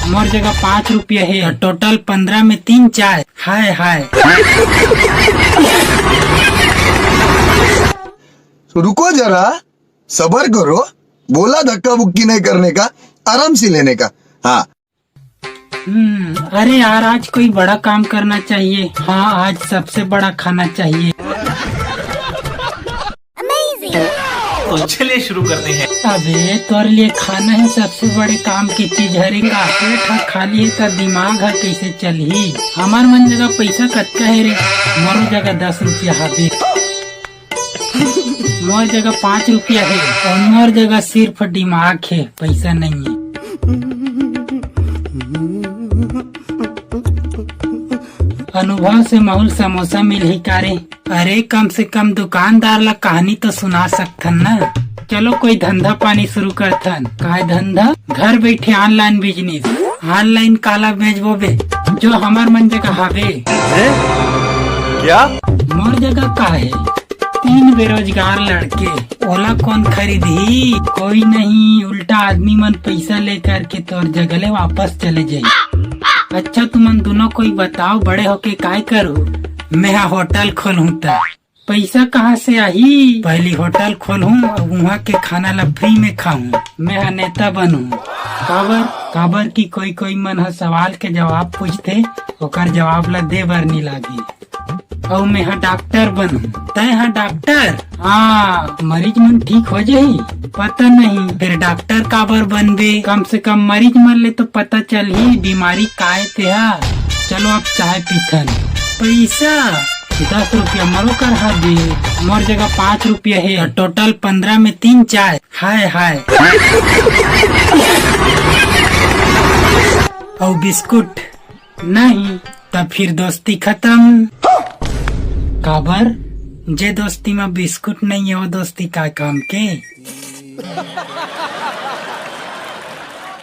मोर जगह 5 रुपया है और टोटल 15 में 3 चाय। हाय हाय। रुको जरा, सबर करो। बोला धक्का बुक्की नहीं करने का, आराम से लेने का। हाँ। अरे यार आज कोई बड़ा काम करना चाहिए। हाँ आज सबसे बड़ा खाना चाहिए। तो चलिए शुरू करते हैं। अबे तोर लिए खाना है सबसे बड़े काम की चीज हरे का। पेट खाली है तो दिमाग है कैसे चलही। हमार मन जगह पैसा कतका है रे। मोर जगह 10 रुपया है, मोर जगह 5 रुपया है और मोर जगह सिर्फ दिमाग है, पैसा नहीं है। अनुभव से महूल समोसा मिल ही कारे। अरे कम से कम दुकानदार ला कहानी तो सुना सकथन ना। चलो कोई धंधा पानी शुरू करथन। का धंधा? घर बैठे ऑनलाइन बिजनेस। ऑनलाइन काला बेचबो बे जो हमार मन जगह हवे। क्या मोर जगह का है? 3 बेरोजगार लड़के, ओला कौन खरीदी? कोई नहीं, उल्टा आदमी मन पैसा लेकर के तोर जगले वापस चले जाये। अच्छा तुमन दोनों कोई बताओ बड़े होके काय करूँ? मैं होटल खोलूँ ता पैसा कहाँ से आई? पहली होटल खोलूँ और वहाँ के खाना ला फ्री में खाऊं। मैं नेता बनूं। काबर की कोई मन ह सवाल के जवाब पूछते ओकर जवाब ला दे बर नहीं लागी। और मैं डॉक्टर बनूं। तय है डॉक्टर? हाँ मरीज मन ठीक हो जाही। पता नहीं फिर डॉक्टर काबर बनबे? कम से कम मरीज मन ले तो पता चल ही बीमारी काय ते हा। चलो अब चाय पीथन। पैसा 10 रुपया मरो कर हाबी। मोर जगह 5 रुपया है और टोटल 15 में 3 चाय। हाय हाय। और बिस्कुट नहीं तब फिर दोस्ती खत्म। काबर? जे दोस्ती में बिस्कुट नहीं है वो दोस्ती का काम के?